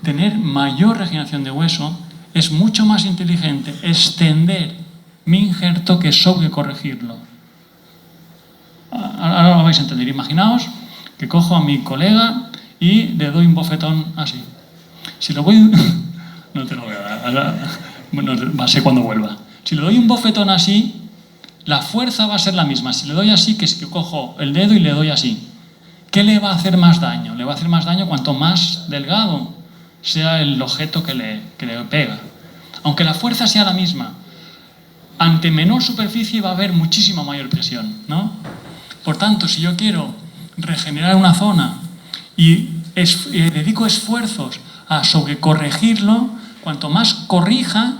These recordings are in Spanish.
tener mayor regeneración de hueso, es mucho más inteligente extender mi injerto que sobrecorregirlo. Ahora lo vais a entender. Imaginaos que cojo a mi colega y le doy un bofetón así. Si lo voy... No te lo voy a dar. Ahora, bueno, va a ser cuando vuelva. Si le doy un bofetón así, la fuerza va a ser la misma. Si le doy así, que es que cojo el dedo y le doy así. ¿Qué le va a hacer más daño? Le va a hacer más daño cuanto más delgado sea el objeto que le pega. Aunque la fuerza sea la misma, ante menor superficie va a haber muchísima mayor presión, ¿no? Por tanto, si yo quiero regenerar una zona y dedico esfuerzos a sobrecorregirlo, cuanto más corrija,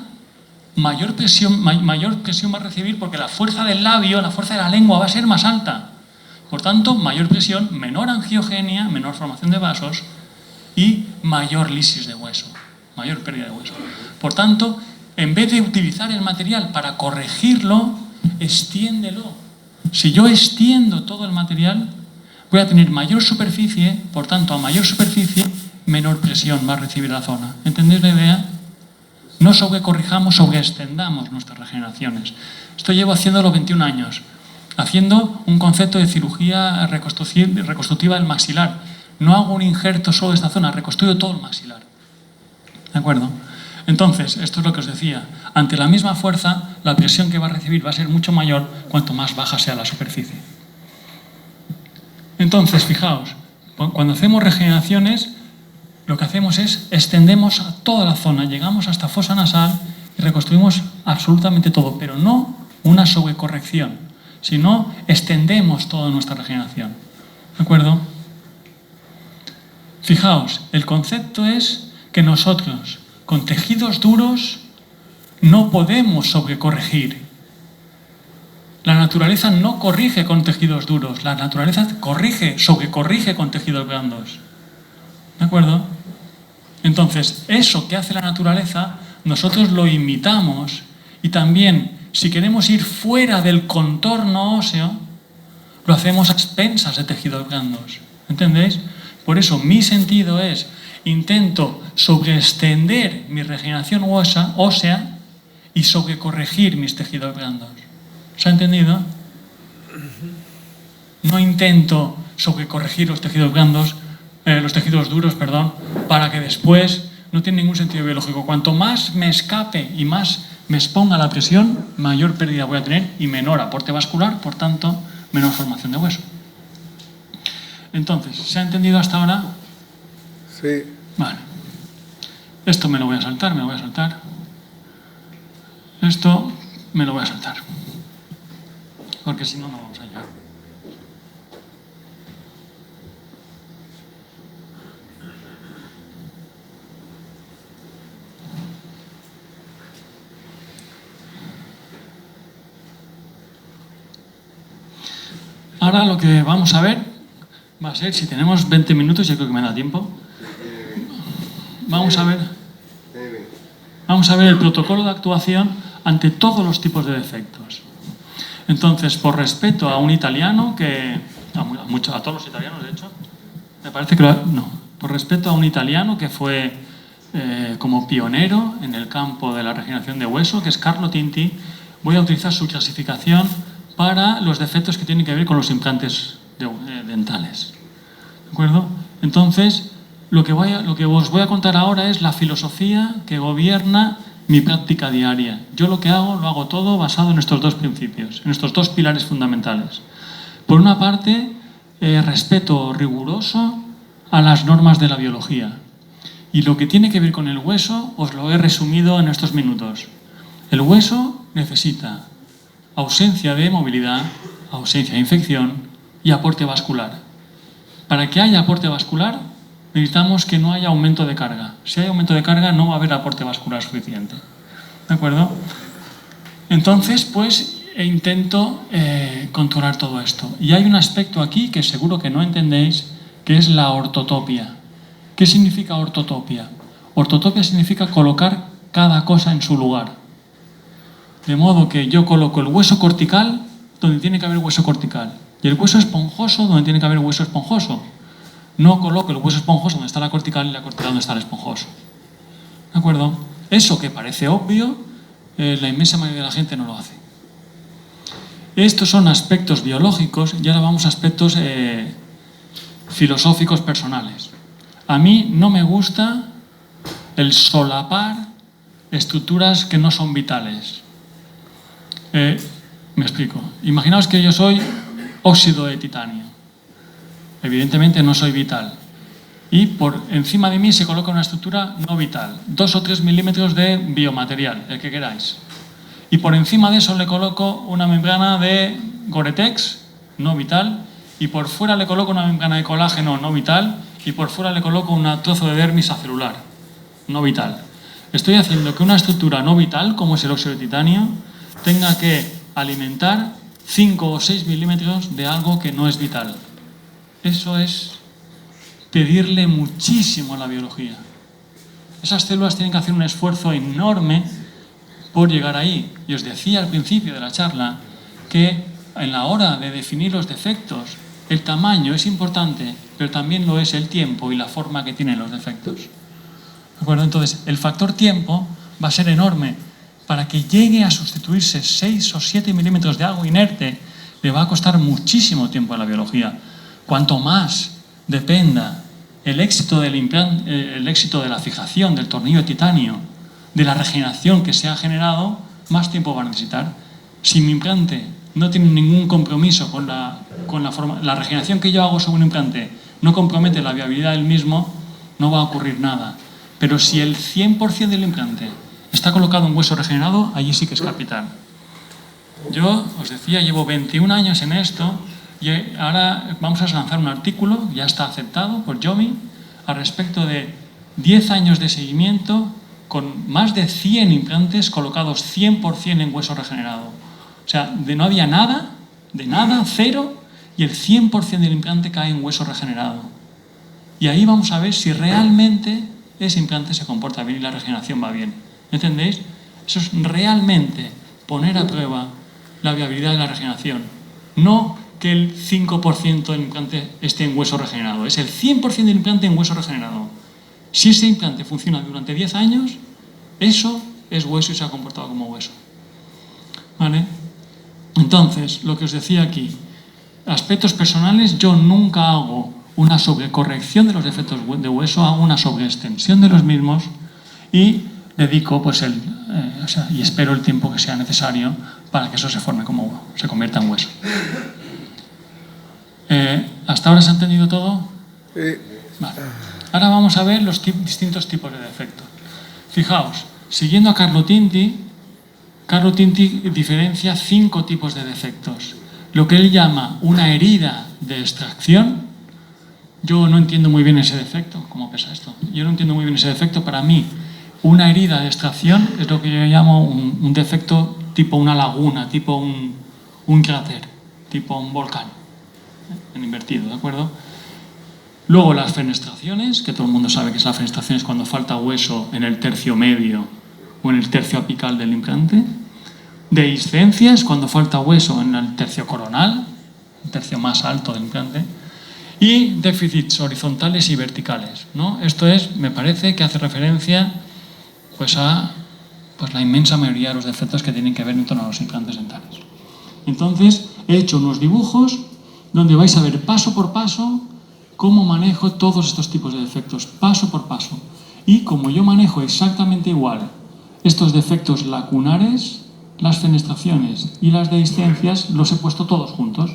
mayor presión va a recibir, porque la fuerza del labio, la fuerza de la lengua va a ser más alta. Por tanto, mayor presión, menor angiogenia, menor formación de vasos y mayor lisis de hueso, mayor pérdida de hueso. Por tanto, en vez de utilizar el material para corregirlo, extiéndelo. Si yo extiendo todo el material, voy a tener mayor superficie, por tanto, a mayor superficie, menor presión va a recibir la zona. ¿Entendéis la idea? No sobrecorrijamos, sobreextendamos nuestras regeneraciones. Esto llevo haciéndolo 21 años, haciendo un concepto de cirugía reconstructiva del maxilar. No hago un injerto solo de esta zona, reconstruyo todo el maxilar. ¿De acuerdo? Entonces, esto es lo que os decía. Ante la misma fuerza, la presión que va a recibir va a ser mucho mayor cuanto más baja sea la superficie. Entonces, fijaos, cuando hacemos regeneraciones, lo que hacemos es extendemos a toda la zona, llegamos hasta fosa nasal y reconstruimos absolutamente todo, pero no una sobrecorrección, sino extendemos toda nuestra regeneración. ¿De acuerdo? Fijaos, el concepto es que nosotros, con tejidos duros, no podemos sobrecorregir. La naturaleza no corrige con tejidos duros, la naturaleza sobrecorrige con tejidos blandos. ¿De acuerdo? Entonces, eso que hace la naturaleza, nosotros lo imitamos, y también, si queremos ir fuera del contorno óseo, lo hacemos a expensas de tejidos blandos. ¿Entendéis? Por eso, mi sentido es, intento sobreextender mi regeneración ósea y sobrecorregir mis tejidos blandos. ¿Se ha entendido? No intento sobrecorregir los tejidos blandos, los tejidos duros, para que después no tiene ningún sentido biológico. Cuanto más me escape y más me exponga a la presión, mayor pérdida voy a tener y menor aporte vascular, por tanto, menor formación de hueso. Entonces, ¿se ha entendido hasta ahora? Sí. Vale. Esto me lo voy a saltar, Esto me lo voy a saltar. Porque si no, no vamos a llegar. Ahora lo que vamos a ver va a ser, si tenemos 20 minutos, yo creo que me da tiempo. Vamos a ver el protocolo de actuación ante todos los tipos de defectos. Entonces, por respeto a un italiano a todos los italianos, de hecho, me parece que por respeto a un italiano que fue como pionero en el campo de la regeneración de hueso, que es Carlo Tinti, voy a utilizar su clasificación para los defectos que tienen que ver con los implantes dentales. ¿De acuerdo? Entonces, lo que os voy a contar ahora es la filosofía que gobierna mi práctica diaria. Yo lo hago todo basado en estos dos principios, en estos dos pilares fundamentales. Por una parte, respeto riguroso a las normas de la biología. Y lo que tiene que ver con el hueso, os lo he resumido en estos minutos. El hueso necesita ausencia de movilidad, ausencia de infección y aporte vascular. Para que haya aporte vascular, necesitamos que no haya aumento de carga. Si hay aumento de carga, no va a haber aporte vascular suficiente. ¿De acuerdo? Entonces, pues, intento controlar todo esto. Y hay un aspecto aquí que seguro que no entendéis, que es la ortotopia. ¿Qué significa ortotopia? Ortotopia significa colocar cada cosa en su lugar. De modo que yo coloco el hueso cortical donde tiene que haber hueso cortical y el hueso esponjoso donde tiene que haber hueso esponjoso. No coloco el hueso esponjoso donde está la cortical y la cortical donde está el esponjoso. ¿De acuerdo? Eso que parece obvio, la inmensa mayoría de la gente no lo hace. Estos son aspectos biológicos y ahora vamos a aspectos filosóficos personales. A mí no me gusta el solapar estructuras que no son vitales. Me explico. Imaginaos que yo soy óxido de titanio. Evidentemente no soy vital. Y por encima de mí se coloca una estructura no vital. 2 o 3 milímetros de biomaterial, el que queráis. Y por encima de eso le coloco una membrana de Gore-Tex, no vital. Y por fuera le coloco una membrana de colágeno, no vital. Y por fuera le coloco un trozo de dermis acelular, no vital. Estoy haciendo que una estructura no vital, como es el óxido de titanio, tenga que alimentar 5 o 6 milímetros de algo que no es vital. Eso es pedirle muchísimo a la biología. Esas células tienen que hacer un esfuerzo enorme por llegar ahí. Y os decía al principio de la charla que en la hora de definir los defectos, el tamaño es importante, pero también lo es el tiempo y la forma que tienen los defectos. ¿De acuerdo? Entonces, el factor tiempo va a ser enorme. Para que llegue a sustituirse 6 o 7 milímetros de algo inerte, le va a costar muchísimo tiempo a la biología. Cuanto más dependa el éxito del implante, el éxito de la fijación del tornillo de titanio, de la regeneración que se ha generado, más tiempo va a necesitar. Si mi implante no tiene ningún compromiso con la forma, la regeneración que yo hago sobre un implante no compromete la viabilidad del mismo, no va a ocurrir nada. Pero si el 100% del implante está colocado en hueso regenerado, allí sí que es capital. Yo os decía, llevo 21 años en esto y ahora vamos a lanzar un artículo, ya está aceptado por Yomi, al respecto de 10 años de seguimiento con más de 100 implantes colocados 100% en hueso regenerado. O sea, no había nada, de nada, cero, y el 100% del implante cae en hueso regenerado. Y ahí vamos a ver si realmente ese implante se comporta bien y la regeneración va bien. ¿Entendéis? Eso es realmente poner a prueba la viabilidad de la regeneración. No que el 5% del implante esté en hueso regenerado, es el 100% del implante en hueso regenerado. Si ese implante funciona durante 10 años, eso es hueso y se ha comportado como hueso. ¿Vale? Entonces, lo que os decía aquí, aspectos personales, yo nunca hago una sobrecorrección de los defectos de hueso, hago una sobreextensión de los mismos y dedico pues y espero el tiempo que sea necesario para que eso se forme como se convierta en hueso. ¿Hasta ahora se ha entendido todo? Vale. Ahora vamos a ver los distintos tipos de defectos. Fijaos, siguiendo a Carlo Tinti diferencia 5 tipos de defectos. Lo que él llama una herida de extracción. Yo no entiendo muy bien ese defecto. ¿Cómo pesa esto? Yo no entiendo muy bien ese defecto. Para mí, una herida de extracción es lo que yo llamo un defecto tipo una laguna, tipo un cráter, tipo un volcán, en invertido, ¿de acuerdo? Luego las fenestraciones, que todo el mundo sabe que es la fenestración, es cuando falta hueso en el tercio medio o en el tercio apical del implante. Dehiscencias, cuando falta hueso en el tercio coronal, el tercio más alto del implante. Y déficits horizontales y verticales, ¿no? Esto me parece que hace referencia pues a la inmensa mayoría de los defectos que tienen que ver en torno a los implantes dentales. Entonces, he hecho unos dibujos donde vais a ver paso por paso cómo manejo todos estos tipos de defectos, paso por paso. Y como yo manejo exactamente igual estos defectos lacunares, las fenestraciones y las dehiscencias, los he puesto todos juntos.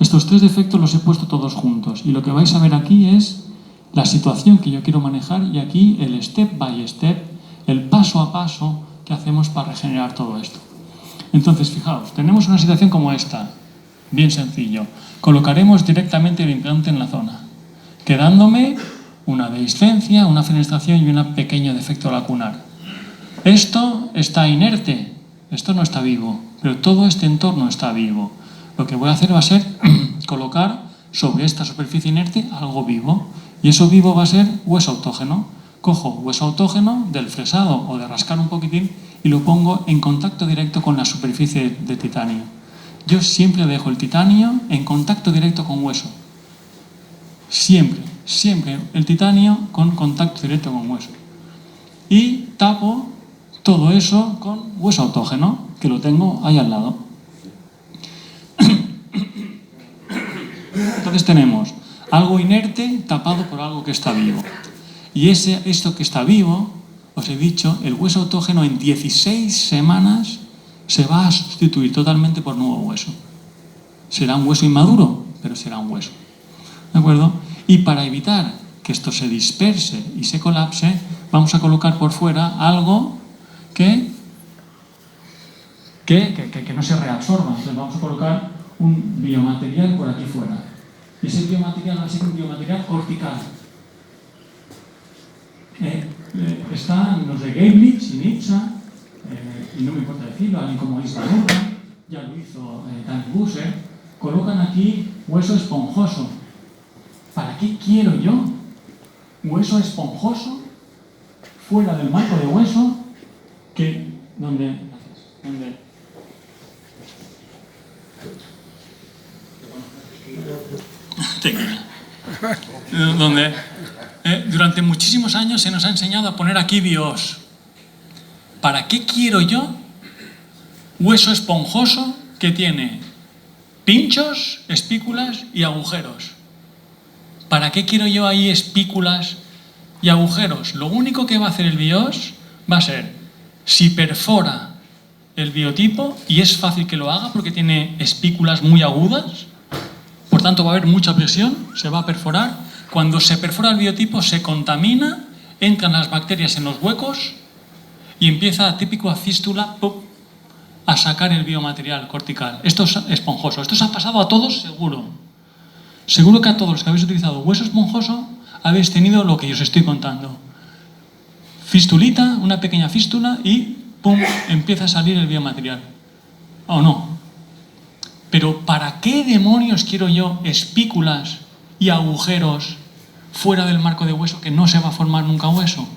Estos 3 defectos los he puesto todos juntos. Y lo que vais a ver aquí es la situación que yo quiero manejar y aquí el step by step, el paso a paso que hacemos para regenerar todo esto. Entonces, fijaos, tenemos una situación como esta, bien sencillo. Colocaremos directamente el implante en la zona, quedándome una dehiscencia, una fenestración y un pequeño defecto lacunar. Esto está inerte, esto no está vivo, pero todo este entorno está vivo. Lo que voy a hacer va a ser colocar sobre esta superficie inerte algo vivo, y eso vivo va a ser hueso autógeno. Cojo hueso autógeno del fresado o de rascar un poquitín y lo pongo en contacto directo con la superficie de titanio. Yo siempre dejo el titanio en contacto directo con hueso. Siempre. siempre el titanio con contacto directo con hueso. Y tapo todo eso con hueso autógeno, que lo tengo ahí al lado. Entonces tenemos algo inerte tapado por algo que está vivo. Y esto que está vivo, os he dicho, el hueso autógeno en 16 semanas se va a sustituir totalmente por nuevo hueso. Será un hueso inmaduro, pero será un hueso. ¿De acuerdo? Y para evitar que esto se disperse y se colapse, vamos a colocar por fuera algo que no se reabsorba. Entonces vamos a colocar un biomaterial por aquí fuera. Y ese biomaterial va a ser un biomaterial cortical. Están los de Gablich y Nitsa, y no me importa decirlo, alguien como Isla Nurra, ya lo hizo Danny Busser, colocan aquí hueso esponjoso. ¿Para qué quiero yo hueso esponjoso fuera del marco de hueso donde durante muchísimos años se nos ha enseñado a poner aquí bios? ¿Para qué quiero yo hueso esponjoso que tiene pinchos, espículas y agujeros? ¿Para qué quiero yo ahí espículas y agujeros? Lo único que va a hacer el bios va a ser, si perfora el biotipo, y es fácil que lo haga porque tiene espículas muy agudas, por tanto va a haber mucha presión, se va a perforar. Cuando se perfora el biotipo se contamina, entran las bacterias en los huecos y empieza, típico a fístula, a sacar el biomaterial cortical. Esto es esponjoso. Esto os ha pasado a todos seguro. Seguro que a todos los que habéis utilizado hueso esponjoso habéis tenido lo que yo os estoy contando. Fistulita, una pequeña fístula y ¡pum!, empieza a salir el biomaterial. ¿O no? Pero ¿para qué demonios quiero yo espículas y agujeros fuera del marco de hueso que no se va a formar nunca hueso?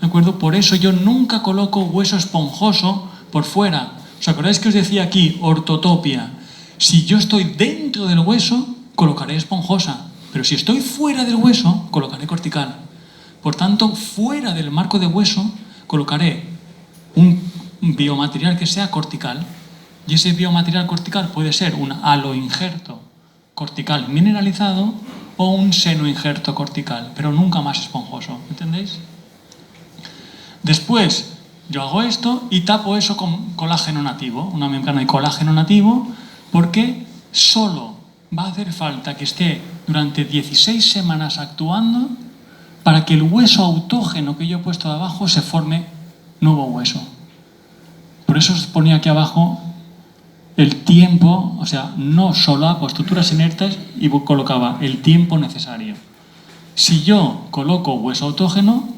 ¿De acuerdo? Por eso yo nunca coloco hueso esponjoso por fuera. ¿Os acordáis que os decía aquí, ortotopia? Si yo estoy dentro del hueso, colocaré esponjosa. Pero si estoy fuera del hueso, colocaré cortical. Por tanto, fuera del marco de hueso, colocaré un biomaterial que sea cortical. Y ese biomaterial cortical puede ser un aloinjerto cortical mineralizado o un senoinjerto cortical, pero nunca más esponjoso. ¿Entendéis? Después, yo hago esto y tapo eso con colágeno nativo, una membrana de colágeno nativo, porque solo va a hacer falta que esté durante 16 semanas actuando para que el hueso autógeno que yo he puesto de abajo se forme nuevo hueso. Por eso os ponía aquí abajo el tiempo, o sea, no solapo estructuras inertes y colocaba el tiempo necesario. Si yo coloco hueso autógeno,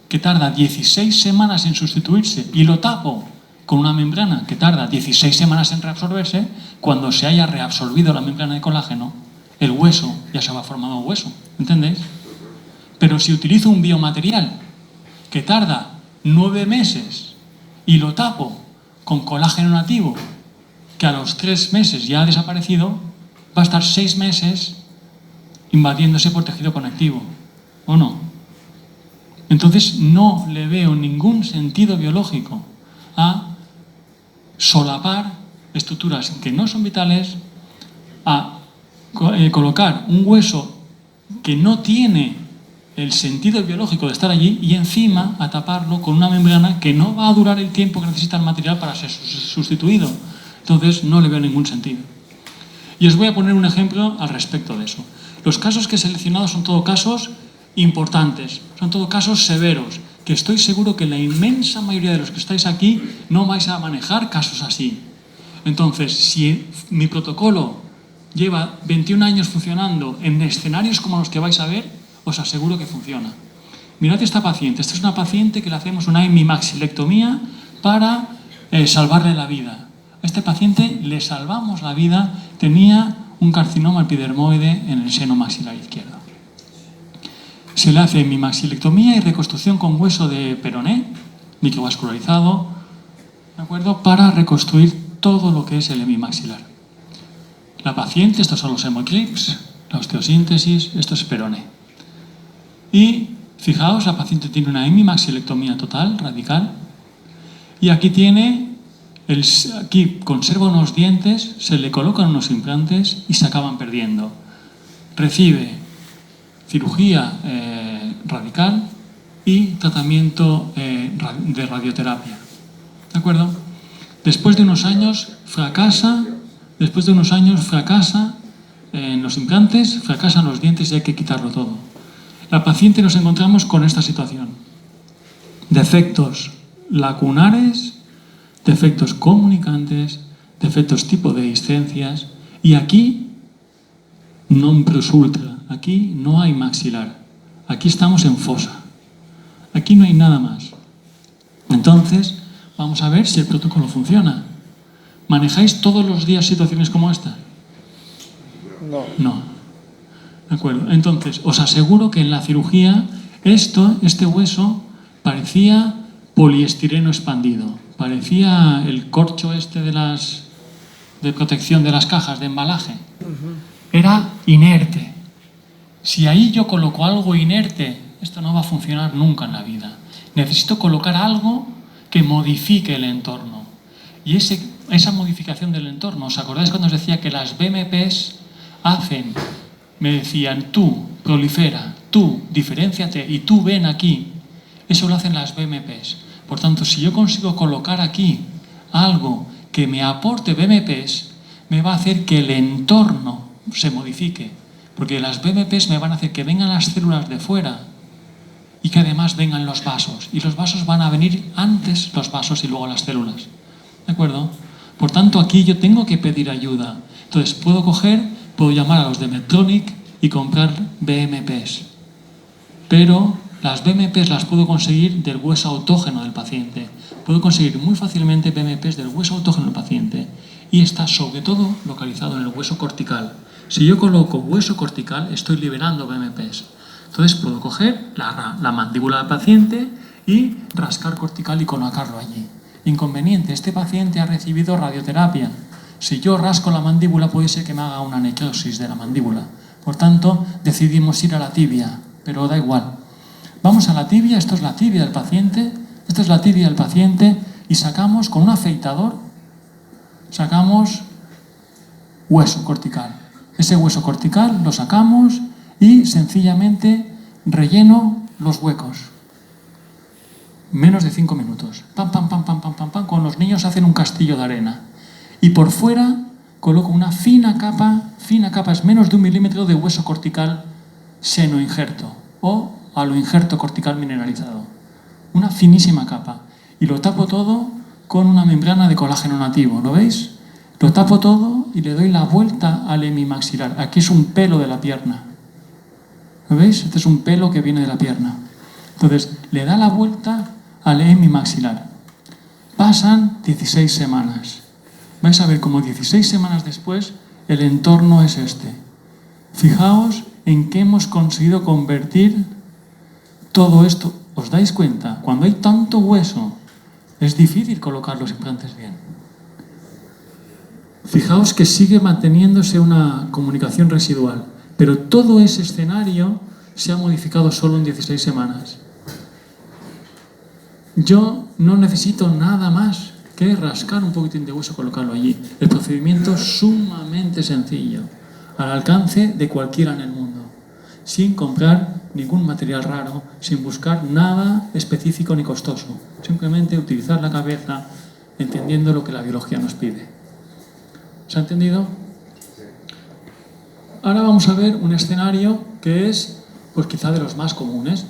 que tarda 16 semanas en sustituirse, y lo tapo con una membrana que tarda 16 semanas en reabsorberse, cuando se haya reabsorbido la membrana de colágeno, el hueso ya se va formando hueso. ¿Entendéis? Pero si utilizo un biomaterial que tarda 9 meses y lo tapo con colágeno nativo, que a los 3 meses ya ha desaparecido, va a estar 6 meses invadiéndose por tejido conectivo. ¿O no? Entonces no le veo ningún sentido biológico a solapar estructuras que no son vitales, a colocar un hueso que no tiene el sentido biológico de estar allí y encima a taparlo con una membrana que no va a durar el tiempo que necesita el material para ser sustituido. Entonces no le veo ningún sentido. Y os voy a poner un ejemplo al respecto de eso. Los casos que he seleccionado son todos casos importantes, son todos casos severos, que estoy seguro que la inmensa mayoría de los que estáis aquí no vais a manejar casos así. Entonces, si mi protocolo lleva 21 años funcionando en escenarios como los que vais a ver, os aseguro que funciona. Mirad esta paciente. Esta es una paciente que le hacemos una hemimaxilectomía para salvarle la vida. A este paciente le salvamos la vida, tenía un carcinoma epidermoide en el seno maxilar izquierdo. Se le hace hemimaxilectomía y reconstrucción con hueso de peroné, microvascularizado, ¿de acuerdo?, para reconstruir todo lo que es el hemimaxilar. La paciente, estos son los hemoclips, la osteosíntesis, esto es peroné. Y fijaos, la paciente tiene una hemimaxilectomía total, radical. Y aquí aquí conserva unos dientes, se le colocan unos implantes y se acaban perdiendo. Recibe cirugía radical y tratamiento de radioterapia. ¿De acuerdo? Después de unos años fracasa en los implantes, fracasan los dientes y hay que quitarlo todo. La paciente nos encontramos con esta situación. Defectos lacunares, defectos comunicantes, defectos tipo de dehiscencias, y aquí non plus ultra, aquí no hay maxilar, aquí estamos en fosa, aquí no hay nada más. Entonces, vamos a ver si el protocolo funciona. ¿Manejáis todos los días situaciones como esta? No. ¿De acuerdo? Entonces, os aseguro que en la cirugía este hueso parecía poliestireno expandido. Parecía el corcho de protección de las cajas de embalaje. Era inerte. Si ahí yo coloco algo inerte, esto no va a funcionar nunca en la vida. Necesito colocar algo que modifique el entorno. Y esa modificación del entorno, ¿os acordáis cuando os decía que las BMPs me decían, tú prolifera, tú diferénciate y tú ven aquí? Eso lo hacen las BMPs. Por tanto, si yo consigo colocar aquí algo que me aporte BMPs, me va a hacer que el entorno se modifique. Porque las BMPs me van a hacer que vengan las células de fuera y que además vengan los vasos. Y los vasos van a venir antes los vasos y luego las células. ¿De acuerdo? Por tanto, aquí yo tengo que pedir ayuda. Entonces, puedo llamar a los de Medtronic y comprar BMPs. Pero las BMPs las puedo conseguir del hueso autógeno del paciente. Puedo conseguir muy fácilmente BMPs del hueso autógeno del paciente. Y está sobre todo localizado en el hueso cortical. Si yo coloco hueso cortical, estoy liberando BMPs. Entonces puedo coger la mandíbula del paciente y rascar cortical y colocarlo allí. Inconveniente, este paciente ha recibido radioterapia. Si yo rasco la mandíbula, puede ser que me haga una necrosis de la mandíbula. Por tanto, decidimos ir a la tibia, pero da igual. Vamos a la tibia, esto es la tibia del paciente, y sacamos con un afeitador, sacamos hueso cortical. Ese hueso cortical lo sacamos y sencillamente relleno los huecos. Menos de 5 minutos. Pam, pam, pam, pam, pam, pam, pam. Con los niños hacen un castillo de arena. Y por fuera coloco una fina capa es menos de 1 milímetro de hueso cortical seno-injerto o aloinjerto cortical mineralizado. Una finísima capa. Y lo tapo todo con una membrana de colágeno nativo. ¿Lo veis? Lo tapo todo y le doy la vuelta al hemimaxilar. Aquí es un pelo de la pierna. ¿Lo veis? Este es un pelo que viene de la pierna. Entonces, le da la vuelta al hemimaxilar. Pasan 16 semanas. Vais a ver cómo 16 semanas después el entorno es este. Fijaos en qué hemos conseguido convertir todo esto. ¿Os dais cuenta? Cuando hay tanto hueso, es difícil colocar los implantes bien. Fijaos que sigue manteniéndose una comunicación residual, pero todo ese escenario se ha modificado solo en 16 semanas. Yo no necesito nada más que rascar un poquitín de hueso y colocarlo allí. El procedimiento es sumamente sencillo, al alcance de cualquiera en el mundo, sin comprar ningún material raro, sin buscar nada específico ni costoso. Simplemente utilizar la cabeza, entendiendo lo que la biología nos pide. ¿Se ha entendido? Ahora vamos a ver un escenario que es, pues quizá de los más comunes.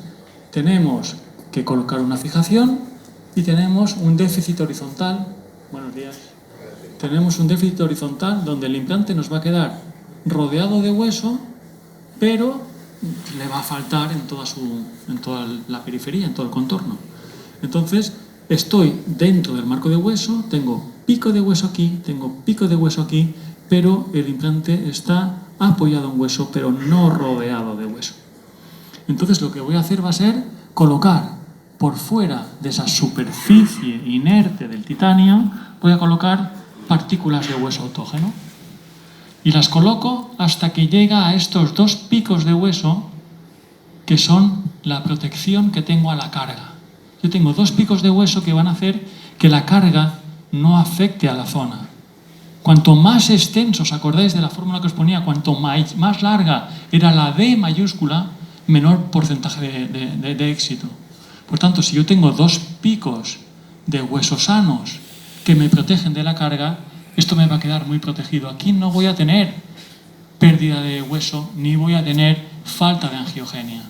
Tenemos que colocar una fijación y tenemos un déficit horizontal. Buenos días. Tenemos un déficit horizontal donde el implante nos va a quedar rodeado de hueso, pero le va a faltar en toda la periferia, en todo el contorno. Entonces, estoy dentro del marco de hueso, tengo pico de hueso aquí, tengo pico de hueso aquí, pero el implante está apoyado en hueso, pero no rodeado de hueso. Entonces, lo que voy a hacer va a ser colocar por fuera de esa superficie inerte del titanio, voy a colocar partículas de hueso autógeno. Y las coloco hasta que llega a estos 2 picos de hueso que son la protección que tengo a la carga. Yo tengo 2 picos de hueso que van a hacer que la carga no afecte a la zona. Cuanto más extenso, ¿os acordáis de la fórmula que os ponía? Cuanto más larga era la D mayúscula, menor porcentaje de éxito. Por tanto, si yo tengo 2 picos de huesos sanos que me protegen de la carga, esto me va a quedar muy protegido. Aquí no voy a tener pérdida de hueso ni voy a tener falta de angiogenia.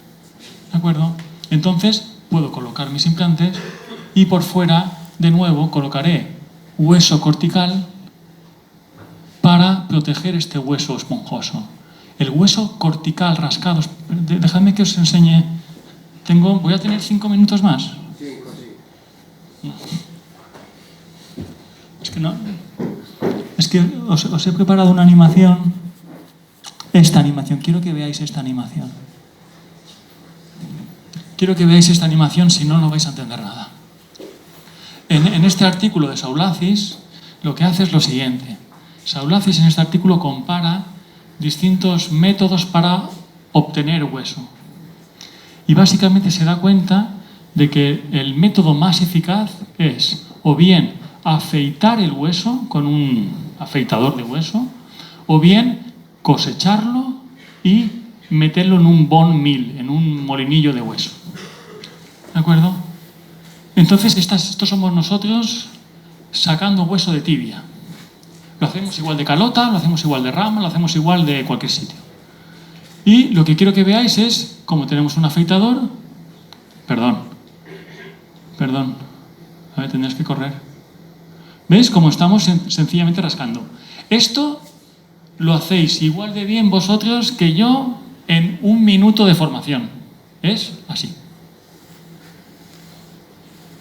¿De acuerdo? Entonces, puedo colocar mis implantes y por fuera, de nuevo, colocaré hueso cortical para proteger este hueso esponjoso. El hueso cortical rascado. Dejadme que os enseñe. Voy a tener 5 minutos más. Es que os he preparado una animación. Esta animación. Quiero que veáis esta animación. Quiero que veáis esta animación, si no, no vais a entender nada. En este artículo de Saulacis, lo que hace es lo siguiente. Saulacis en este artículo compara distintos métodos para obtener hueso. Y básicamente se da cuenta de que el método más eficaz es o bien afeitar el hueso con un afeitador de hueso, o bien cosecharlo y meterlo en un bone mill, en un molinillo de hueso. ¿De acuerdo? Entonces, estos somos nosotros sacando hueso de tibia. Lo hacemos igual de calota, lo hacemos igual de rama, lo hacemos igual de cualquier sitio. Y lo que quiero que veáis es, como tenemos un afeitador... Perdón. A ver, tendréis que correr. ¿Veis cómo estamos sencillamente rascando? Esto lo hacéis igual de bien vosotros que yo en 1 minuto de formación. Es así.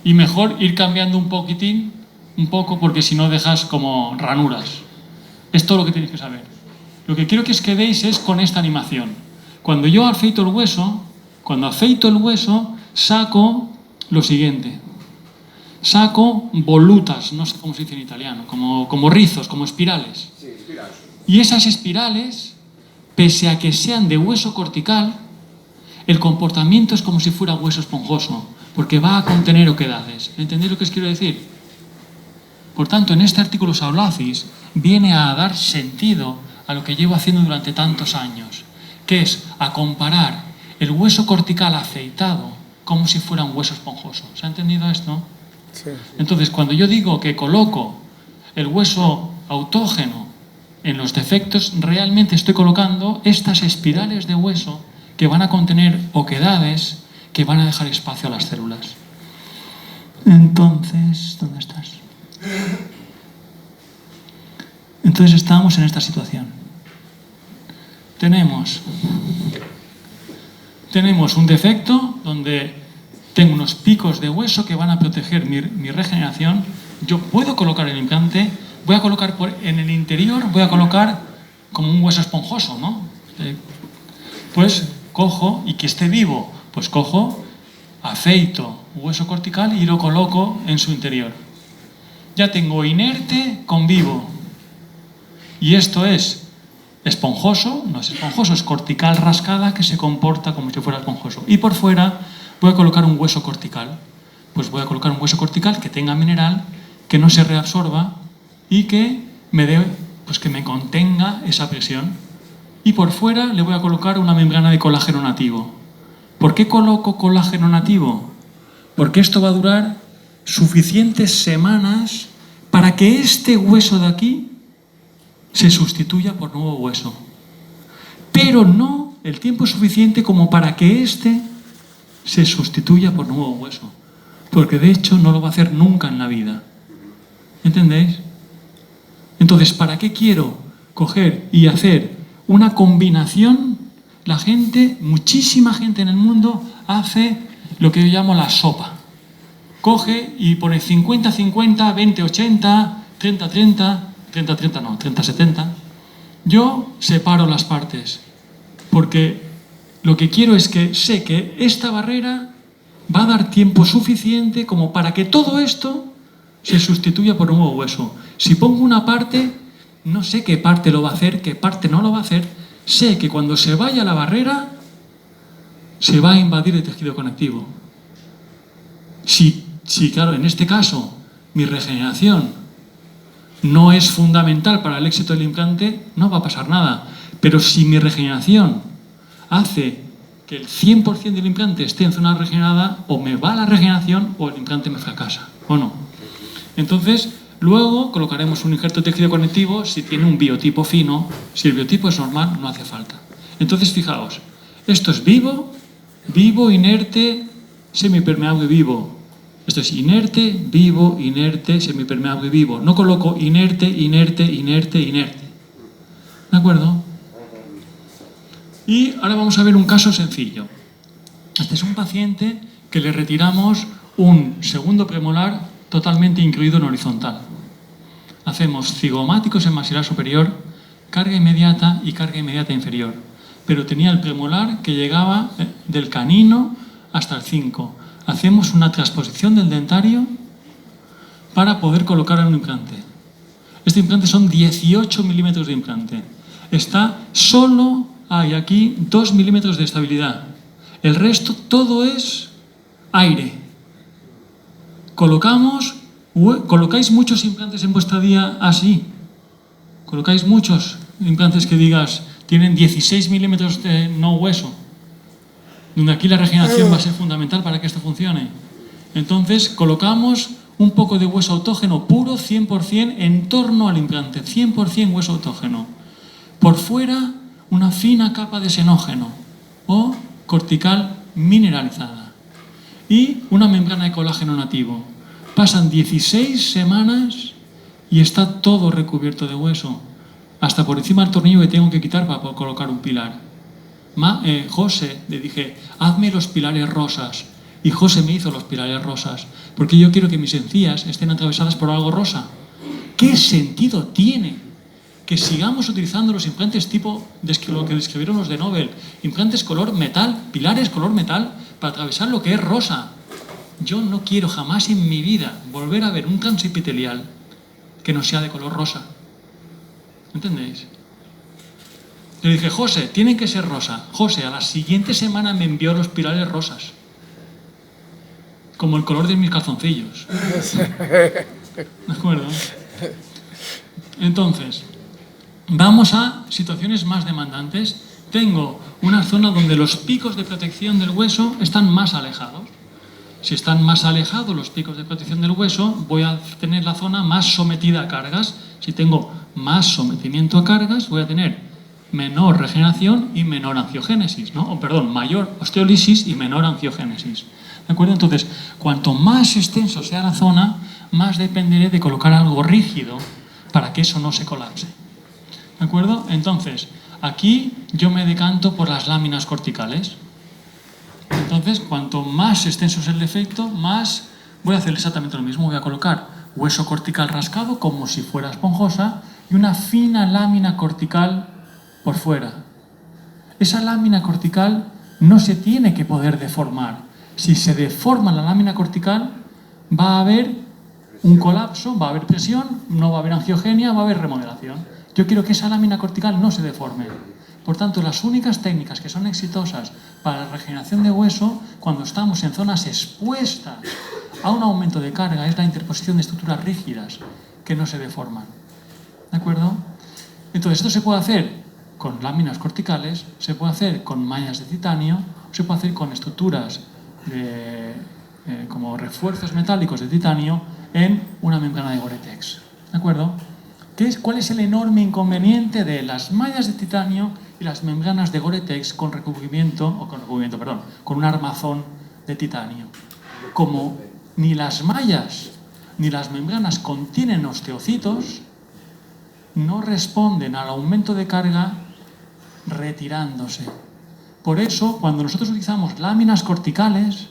Y mejor ir cambiando un poco, porque si no dejas como ranuras. Es todo lo que tenéis que saber. Lo que quiero que os quedéis es con esta animación. Cuando yo afeito el hueso, saco lo siguiente. Saco volutas, no sé cómo se dice en italiano, como rizos, como espirales. Sí, espirales. Y esas espirales, pese a que sean de hueso cortical, el comportamiento es como si fuera hueso esponjoso, porque va a contener oquedades. ¿Entendéis lo que os quiero decir? Por tanto, en este artículo Saulacis viene a dar sentido a lo que llevo haciendo durante tantos años, que es a comparar el hueso cortical afeitado como si fuera un hueso esponjoso. ¿Se ha entendido esto? Sí. Entonces, cuando yo digo que coloco el hueso autógeno en los defectos, realmente estoy colocando estas espirales de hueso que van a contener oquedades que van a dejar espacio a las células. Entonces, ¿dónde estás? Entonces estamos en esta situación. Tenemos un defecto donde tengo unos picos de hueso que van a proteger mi regeneración. Yo puedo colocar el implante, voy a colocar en el interior, voy a colocar como un hueso esponjoso, ¿no? Pues cojo, y que esté vivo, pues cojo, afeito hueso cortical y lo coloco en su interior. Ya tengo inerte con vivo. Y esto es esponjoso, no es esponjoso, es cortical rascada que se comporta como si fuera esponjoso. Y por fuera voy a colocar un hueso cortical. Pues voy a colocar un hueso cortical que tenga mineral, que no se reabsorba y que me contenga esa presión. Y por fuera le voy a colocar una membrana de colágeno nativo. ¿Por qué coloco colágeno nativo? Porque esto va a durar suficientes semanas para que este hueso de aquí se sustituya por nuevo hueso. Pero no el tiempo suficiente como para que este se sustituya por nuevo hueso. Porque de hecho no lo va a hacer nunca en la vida. ¿Entendéis? Entonces, ¿para qué quiero coger y hacer una combinación? Muchísima gente en el mundo hace lo que yo llamo la sopa. Coge y pone 50-50, 20-80, 30-30, 30-30 no, 30-70. Yo separo las partes, porque lo que quiero es que sé que esta barrera va a dar tiempo suficiente como para que todo esto se sustituya por un nuevo hueso. Si pongo una parte, no sé qué parte lo va a hacer, qué parte no lo va a hacer. Sé que cuando se vaya la barrera, se va a invadir el tejido conectivo. Si, claro, en este caso, mi regeneración no es fundamental para el éxito del implante, no va a pasar nada. Pero si mi regeneración hace que el 100% del implante esté en zona regenerada, o me va la regeneración o el implante me fracasa, ¿o no? Entonces, luego colocaremos un injerto de tejido conectivo si tiene un biotipo fino. Si el biotipo es normal, no hace falta. Entonces, fijaos, esto es vivo, inerte, semipermeable, vivo. Esto es inerte, vivo, inerte, semipermeable, vivo. No coloco inerte, inerte, inerte, inerte. ¿De acuerdo? Y ahora vamos a ver un caso sencillo. Este es un paciente que le retiramos un segundo premolar totalmente incluido en horizontal. Hacemos cigomáticos en maxilar superior, carga inmediata y carga inmediata inferior. Pero tenía el premolar que llegaba del canino hasta el 5. Hacemos una transposición del dentario para poder colocar un implante. Este implante son 18 milímetros de implante. Está solo, hay aquí 2 milímetros de estabilidad. El resto todo es aire. ¿Colocáis muchos implantes en vuestra día así? ¿Colocáis muchos implantes que digas tienen 16 milímetros de no hueso? Donde aquí la regeneración va a ser fundamental para que esto funcione. Entonces colocamos un poco de hueso autógeno puro, 100% en torno al implante, 100% hueso autógeno. Por fuera una fina capa de xenógeno o cortical mineralizada y una membrana de colágeno nativo. Pasan 16 semanas y está todo recubierto de hueso, hasta por encima del tornillo que tengo que quitar para poder colocar un pilar. José, le dije, hazme los pilares rosas. Y José me hizo los pilares rosas, porque yo quiero que mis encías estén atravesadas por algo rosa. ¿Qué sentido tiene que sigamos utilizando los implantes tipo lo que describieron los de Nobel? Implantes color metal, pilares color metal, para atravesar lo que es rosa. Yo no quiero jamás en mi vida volver a ver un cáncer epitelial que no sea de color rosa. ¿Entendéis? Le dije, José, tienen que ser rosa. José, a la siguiente semana me envió los pilares rosas. Como el color de mis calzoncillos. ¿De acuerdo? Entonces, vamos a situaciones más demandantes. Tengo una zona donde los picos de protección del hueso están más alejados. Si están más alejados los picos de protección del hueso, voy a tener la zona más sometida a cargas. Si tengo más sometimiento a cargas, voy a tener menor regeneración y menor angiogénesis, ¿no? Mayor osteolisis y menor angiogénesis. ¿De acuerdo? Entonces, cuanto más extenso sea la zona, más dependeré de colocar algo rígido para que eso no se colapse. ¿De acuerdo? Entonces, aquí yo me decanto por las láminas corticales. Entonces, cuanto más extenso es el defecto, más voy a hacer exactamente lo mismo. Voy a colocar hueso cortical rascado como si fuera esponjosa y una fina lámina cortical por fuera. Esa lámina cortical no se tiene que poder deformar. Si se deforma la lámina cortical, va a haber un colapso, va a haber presión, no va a haber angiogenia, va a haber remodelación. Yo quiero que esa lámina cortical no se deforme. Por tanto, las únicas técnicas que son exitosas para la regeneración de hueso, cuando estamos en zonas expuestas a un aumento de carga, es la interposición de estructuras rígidas que no se deforman. ¿De acuerdo? Entonces, esto se puede hacer con láminas corticales, se puede hacer con mallas de titanio, se puede hacer con estructuras como refuerzos metálicos de titanio en una membrana de Gore-Tex. ¿De acuerdo? ¿Cuál es el enorme inconveniente de las mallas de titanio y las membranas de Gore-Tex con un armazón de titanio? Como ni las mallas ni las membranas contienen osteocitos, no responden al aumento de carga retirándose. Por eso, cuando nosotros utilizamos láminas corticales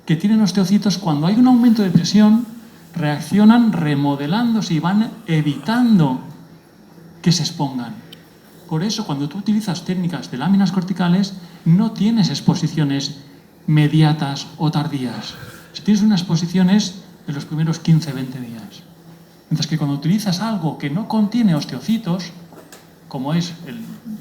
que tienen osteocitos, cuando hay un aumento de presión, reaccionan remodelándose y van evitando que se expongan. Por eso, cuando tú utilizas técnicas de láminas corticales, no tienes exposiciones mediatas o tardías. Si tienes unas exposiciones en los primeros 15-20 días. Mientras que cuando utilizas algo que no contiene osteocitos, como es el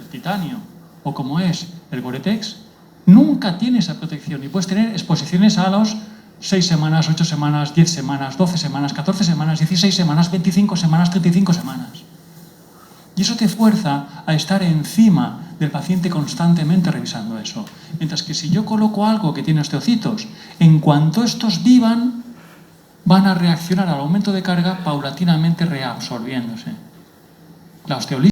titanio o como es el Gore-Tex, Nunca tiene esa protección y puedes tener exposiciones a los 6 semanas, 8 semanas, 10 semanas, 12 semanas, 14 semanas, 16 semanas, 25 semanas, 35 semanas. Y eso te fuerza a estar encima del paciente constantemente revisando eso. Mientras que si yo coloco algo que tiene osteocitos, en cuanto estos vivan, van a reaccionar al aumento de carga paulatinamente reabsorbiéndose. La osteolisis